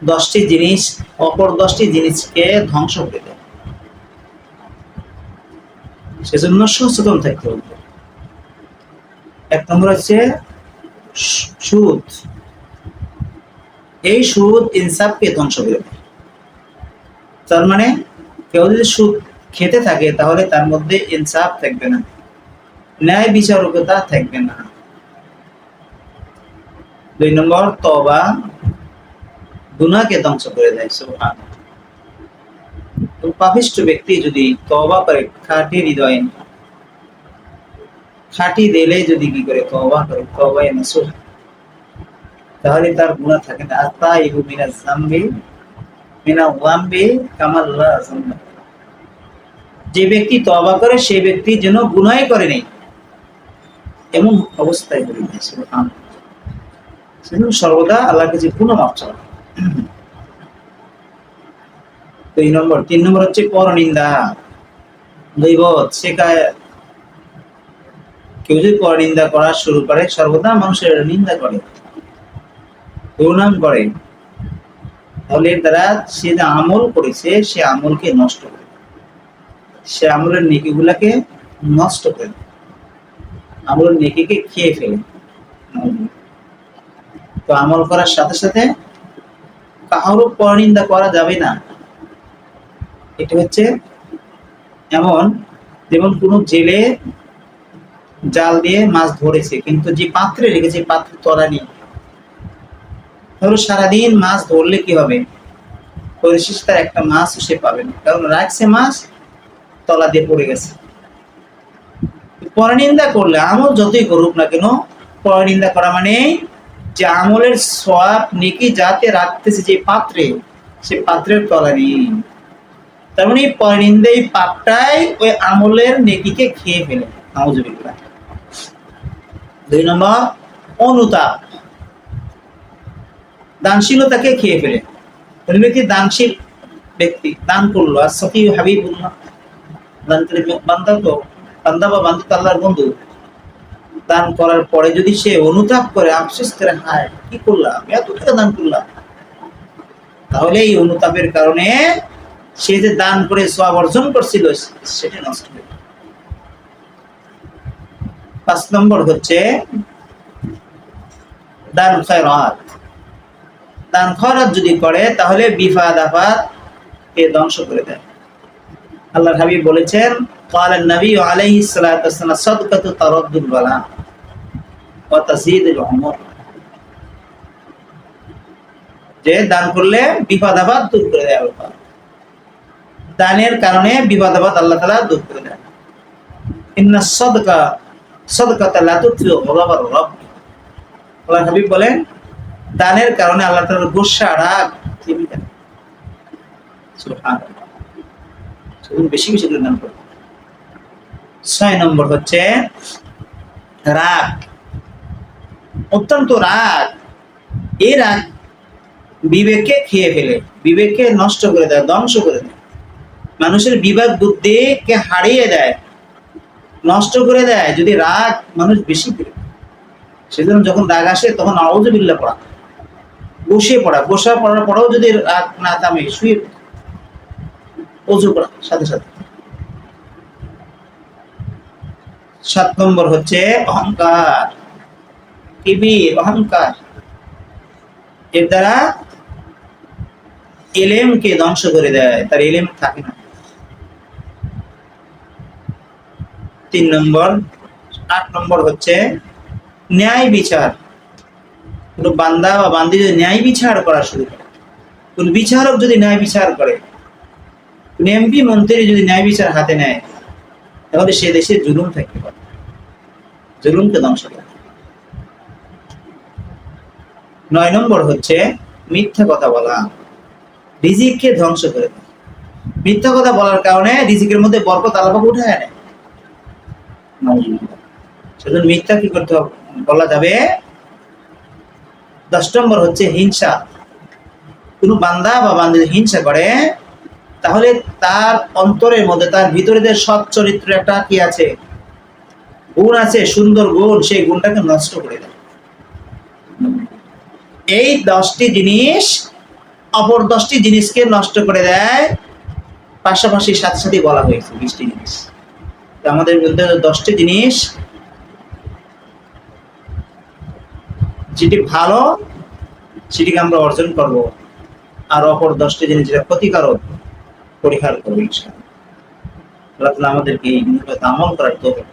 10টি জিনিস অপর 10টি জিনিসকে ধ্বংস করে দেয়। সেজন্য সচেতন থাকতে হবে। 1 নম্বর হচ্ছে সুদ। এই সুদ ইনসাফকে ধ্বংস করে দেয়। তার মানে কেউ যদি সুদ খেতে থাকে তাহলে তার মধ্যে ইনসাফ থাকবে না, ন্যায় বিচারকতা থাকবে না। 2 নম্বর তওবা, গুনাহকে ধ্বংস করে দেয়। সুবহানাল্লাহ। তো পাপিষ্ঠ ব্যক্তি যদি তওবা করে খাঁটি হৃদয়ে, খাঁটি দিলে যদি কি করে তওবা করে, তওবায়ে নসুহ, তাহলে তার গুনাহ থাকে না। আত-তাইবু মিনাজ যামবি মিনাল-যামবি কামান লা যামবা। যে ব্যক্তি তওবা করে সেই ব্যক্তি যেন গুনাহই করেনি এমন অবস্থায় হয়ে যায়। সুবহানাল্লাহ। সেজন্য সর্বদা আল্লাহর কাছে গুনাহ মাফ চাওয়া। 2 নম্বর। 3 নম্বর হচ্ছে পরনিন্দা, গীবত, শিকায়াত। কেউ যদি পরনিন্দা করা শুরু করে, সর্বদা মানুষের নিন্দা করে, দুর্নাম করে, তাহলে এর দ্বারা সে যে আমল করেছে সে আমলকে নষ্ট করে, সে আমলের নেকিগুলাকে নষ্ট করে, আমলের নেকিকে খেয়ে ফেলে। তো আমল করার সাথে সাথে কারো পরনিন্দা করা যাবে না। এটা হচ্ছে এমন যেমন কোন জেলে জাল দিয়ে মাছ ধরেছে, কিন্তু যে পাত্রে রেখেছে পাত্রের তলা নেই, ধরো সারাদিন মাছ ধরলে কি হবে, পরিশেষে তার একটা মাছ সে পাবে না, কারণ রাখছে মাছ তলা দিয়ে পড়ে গেছে। পরনিন্দা করলে আমল যতই করুক না কেন, পরনিন্দা করা মানে যে আমলের সওয়াব নেকি যাতে রাখতেছে যে পাত্রে, সে পাত্রের তলা নেই। তার মানে পরনিন্দা এই পাপটাই ওই আমলের নেকিকে খেয়ে ফেলে। নাউজুবিল্লাহ। 2 নম্বর অনুতাপ, দানশীলতাকে খেয়ে ফেলে। কোন ব্যক্তি দানশীল ব্যক্তি দান করলো, আর সফি হাবিবুল্লাহ, বান্দা তো বান্দা বা বান্দা তো আল্লাহর বন্ধু, দান করার পরে যদি সে অনুতাপ করে, আফসোস করে, হায় কি করলাম, এত টাকা দান করলাম, তাহলে এই অনুতাপের কারণে সে যে দান করে সওয়াব অর্জন করছিল সেটা নষ্ট হয়ে যায়। 5 নম্বর হচ্ছে দান খয়রাত। দান খয়রাত যদি করে তাহলে বিফাদ আফাত কে ধ্বংস করে দেয়। আল্লাহর হাবিব বলেছেন, ক্বালা নবী আলাইহিস সালাতু ওয়াস সালাম, সাদকাতু তারাদ্দুল বালা ওয়া তাসীদুল উমর। যে দান করলে বিপদ আপদ দূর করে দেয় আল্লাহ। দানের কারণে বিপদ আপদ আল্লাহ তাআলা দূর করে দেয়। ইন্না সাদকাতা লা তুতফিউ গাদাবার রাbb। আল্লাহর হাবিব বলেন, দানের কারণে আল্লাহ তাআলার গোসা রাগ থেমে যায়। সুবহানাল্লাহ। শুধু বেশি বেশি করে দান করো। 6 নম্বর হচ্ছে রাগ, অত্যন্ত রাগ। এই রাগ বিবেককে খেয়ে ফেলে, বিবেককে নষ্ট করে দেয়, ধ্বংস করে দেয়, মানুষের বিবেক বুদ্ধিকে হারিয়ে দেয়, নষ্ট করে দেয় যদি রাগ মানুষ বেশি করে। সেজন্য যখন রাগ আসে তখন আউযুবিল্লাহ পড়া, বসে পড়া, বসা পড়ার পরেও যদি রাগ না থামে, শুয়ে ওযু করা সাথে সাথে। 7 নম্বর হচ্ছে অহংকার, কিবির, অহংকার। এর দ্বারা ইলমকে ধ্বংস করে দেয়, তার ইলম থাকে না। 3 নম্বর। 8 নম্বর হচ্ছে ন্যায় বিচার। কোন বান্দা বা বান্দি যদি ন্যায় বিচার করা শুরু করে, কোন বিচারক যদি ন্যায় বিচার করে, কোন এমপি মন্ত্রী যদি ন্যায় বিচার হাতে নেয়, তাহলে সে দেশে জুলুম থাকতে পারে, জুলুমকে ধ্বংস করে। 9 নম্বর হচ্ছে মিথ্যা কথা বলা, রিজিককে ধ্বংস করে দেয়। মিথ্যা কথা বলার কারণে রিজিকের মধ্যে বরকত আল্লাহ পাক উঠায় নেয়। সেজন্য মিথ্যা কি করতে বলা যাবে। 10 নম্বর হচ্ছে হিংসা। কোন বান্দা বা বান্দী হিংসা করে, তাহলে তার অন্তরের মধ্যে, তার ভিতরে যে সৎ চরিত্র একটা কি আছে, গুণ আছে, সুন্দর গুণ, সেই গুণটাকে নষ্ট করে দেয়। এই 10টি জিনিস অপর 10টি জিনিসকে নষ্ট করে দেয়, পাশাপাশি সাথে সাথে বলা হয়েছে 20টি জিনিস। আমাদের মধ্যে 10টি জিনিস যেটি ভালো সেটিকে আমরা অর্জন করব, আর অপর 10টি জিনিস যেটা ক্ষতিকারক পরিহার করবো ইনশাআল্লাহ। আল্লাহ তাআলা আমাদেরকে এই বিষয়ে আমল করার তৌফিক